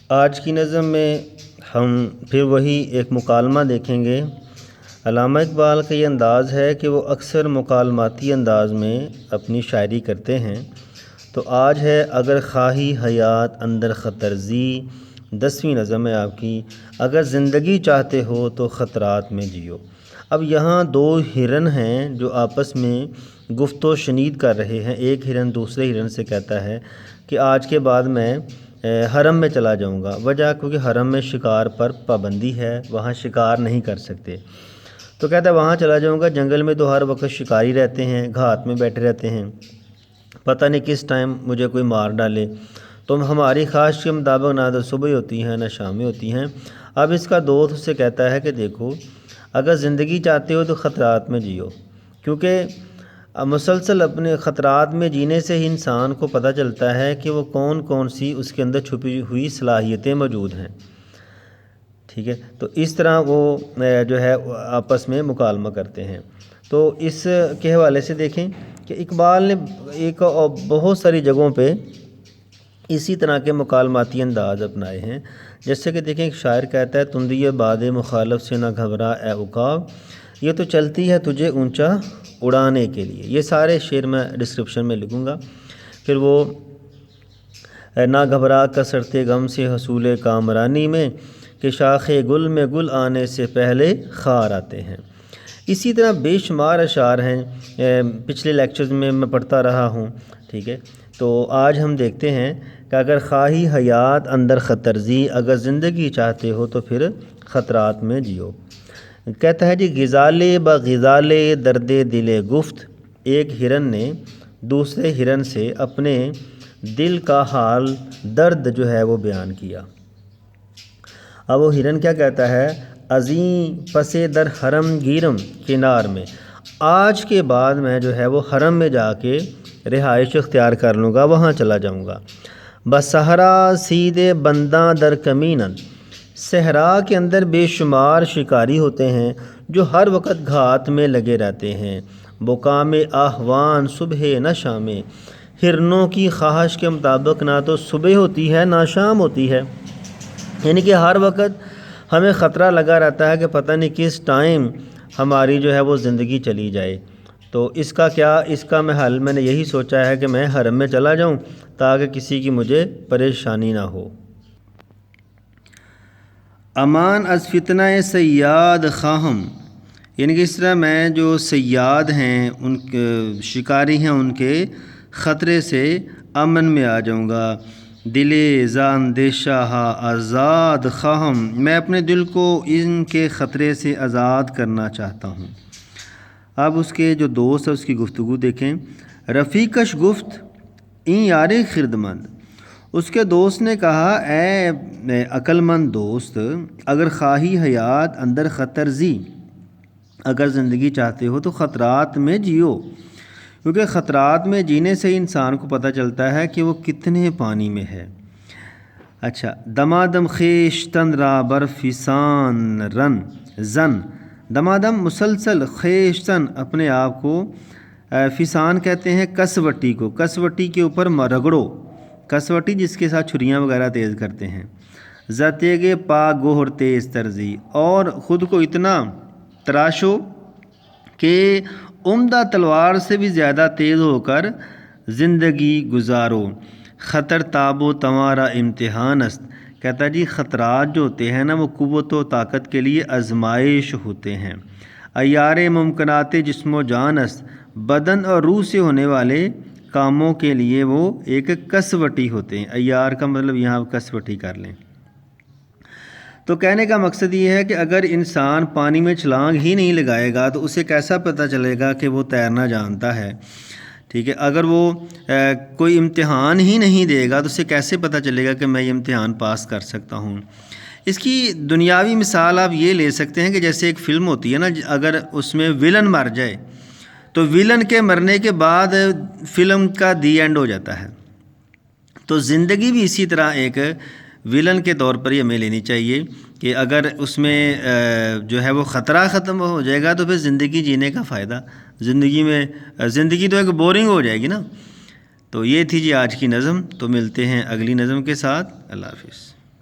آج کی نظم میں ہم پھر وہی ایک مکالمہ دیکھیں گے۔ علامہ اقبال کا یہ انداز ہے کہ وہ اکثر مکالماتی انداز میں اپنی شاعری کرتے ہیں۔ تو آج ہے اگر خواہی حیات اندر خطر زی، 10ویں نظم ہے آپ کی۔ اگر زندگی چاہتے ہو تو خطرات میں جیو۔ اب یہاں دو ہرن ہیں جو آپس میں گفت و شنید کر رہے ہیں۔ ایک ہرن دوسرے ہرن سے کہتا ہے کہ آج کے بعد میں حرم میں چلا جاؤں گا۔ وجہ کیونکہ حرم میں شکار پر پابندی ہے، وہاں شکار نہیں کر سکتے۔ تو کہتا ہے وہاں چلا جاؤں گا، جنگل میں تو ہر وقت شکاری رہتے ہیں، گھات میں بیٹھے رہتے ہیں، پتہ نہیں کس ٹائم مجھے کوئی مار ڈالے۔ تو ہماری خواہش کے مطابق نہ تو صبح ہوتی ہیں نہ شامیں ہوتی ہیں۔ اب اس کا دوست اس سے کہتا ہے کہ دیکھو اگر زندگی چاہتے ہو تو خطرات میں جیو، کیونکہ مسلسل اپنے خطرات میں جینے سے ہی انسان کو پتہ چلتا ہے کہ وہ کون کون سی اس کے اندر چھپی ہوئی صلاحیتیں موجود ہیں۔ ٹھیک ہے، تو اس طرح وہ جو ہے آپس میں مکالمہ کرتے ہیں۔ تو اس کے حوالے سے دیکھیں کہ اقبال نے ایک بہت ساری جگہوں پہ اسی طرح کے مکالماتی انداز اپنائے ہیں۔ جیسے کہ دیکھیں ایک شاعر کہتا ہے تندی باد مخالف سے نہ گھبرا اے عقاب، یہ تو چلتی ہے تجھے اونچا اڑانے کے لیے۔ یہ سارے شعر میں ڈسکرپشن میں لکھوں گا۔ پھر وہ نہ گھبرا کثرت غم سے حصول کامرانی میں، کہ شاخ گل میں گل آنے سے پہلے خار آتے ہیں۔ اسی طرح بے شمار اشعار ہیں، پچھلے لیکچرز میں پڑھتا رہا ہوں۔ ٹھیک ہے، تو آج ہم دیکھتے ہیں کہ اگر خواہی حیات اندر خطر زی، اگر زندگی چاہتے ہو تو پھر خطرات میں جیو۔ کہتا ہے جی غزالے با غزالے درد دل گفت، ایک ہرن نے دوسرے ہرن سے اپنے دل کا حال درد جو ہے وہ بیان کیا۔ اب وہ ہرن کیا کہتا ہے، عظیم پسے در حرم گیرم کنار میں، آج کے بعد میں جو ہے وہ حرم میں جا کے رہائش اختیار کر لوں گا، وہاں چلا جاؤں گا۔ بصحرا سیدھے بنداں در کمینن، صحرا کے اندر بے شمار شکاری ہوتے ہیں جو ہر وقت گھات میں لگے رہتے ہیں۔ بقام آہوان صبح نہ شام، ہرنوں کی خواہش کے مطابق نہ تو صبح ہوتی ہے نہ شام ہوتی ہے، یعنی کہ ہر وقت ہمیں خطرہ لگا رہتا ہے کہ پتہ نہیں کس ٹائم ہماری جو ہے وہ زندگی چلی جائے۔ تو اس کا میں حل میں نے یہی سوچا ہے کہ میں حرم میں چلا جاؤں تاکہ کسی کی مجھے پریشانی نہ ہو۔ امان از فتنہ صیاد خواہم، یعنی کہ اس طرح میں جو صیاد ہیں، ان شکاری ہیں، ان کے خطرے سے امن میں آ جاؤں گا۔ دل زاندیشہ آزاد خواہم، میں اپنے دل کو ان کے خطرے سے آزاد کرنا چاہتا ہوں۔ اب اس کے جو دوست ہے اس کی گفتگو دیکھیں۔ رفیقش گفت این یار خردمند، اس کے دوست نے کہا اے عقل مند دوست، اگر خواہی حیات اندر خطر زی، اگر زندگی چاہتے ہو تو خطرات میں جیو، کیونکہ خطرات میں جینے سے انسان کو پتہ چلتا ہے کہ وہ کتنے پانی میں ہے۔ اچھا، دمادم خیشتن را بر فسان رن زن، دمادم مسلسل، خیشتن اپنے آپ کو، فسان کہتے ہیں کسوٹی کو، کسوٹی کے اوپر رگڑو، کسوٹی جس کے ساتھ چھریاں وغیرہ تیز کرتے ہیں۔ زتیگے پا گوہر تیز ترزی، اور خود کو اتنا تراشو کہ عمدہ تلوار سے بھی زیادہ تیز ہو کر زندگی گزارو۔ خطر تاب و تمہارا امتحان است، کہتا جی خطرات جو ہوتے ہیں نا وہ قوت و طاقت کے لیے آزمائش ہوتے ہیں۔ عیار ممکنات جسم و جان است، بدن اور روح سے ہونے والے کاموں کے لیے وہ ایک کسوٹی ہوتے ہیں۔ عیار کا مطلب یہاں کسوٹی کر لیں۔ تو کہنے کا مقصد یہ ہے کہ اگر انسان پانی میں چھلانگ ہی نہیں لگائے گا تو اسے کیسا پتہ چلے گا کہ وہ تیرنا جانتا ہے؟ ٹھیک ہے، اگر وہ کوئی امتحان ہی نہیں دے گا تو اسے کیسے پتہ چلے گا کہ میں یہ امتحان پاس کر سکتا ہوں؟ اس کی دنیاوی مثال آپ یہ لے سکتے ہیں کہ جیسے ایک فلم ہوتی ہے نا، اگر اس میں ویلن مر جائے تو ویلن کے مرنے کے بعد فلم کا دی اینڈ ہو جاتا ہے۔ تو زندگی بھی اسی طرح ایک ویلن کے طور پر یہ ہمیں لینی چاہیے کہ اگر اس میں جو ہے وہ خطرہ ختم ہو جائے گا تو پھر زندگی جینے کا فائدہ، زندگی تو ایک بورنگ ہو جائے گی نا۔ تو یہ تھی جی آج کی نظم، تو ملتے ہیں اگلی نظم کے ساتھ۔ اللہ حافظ۔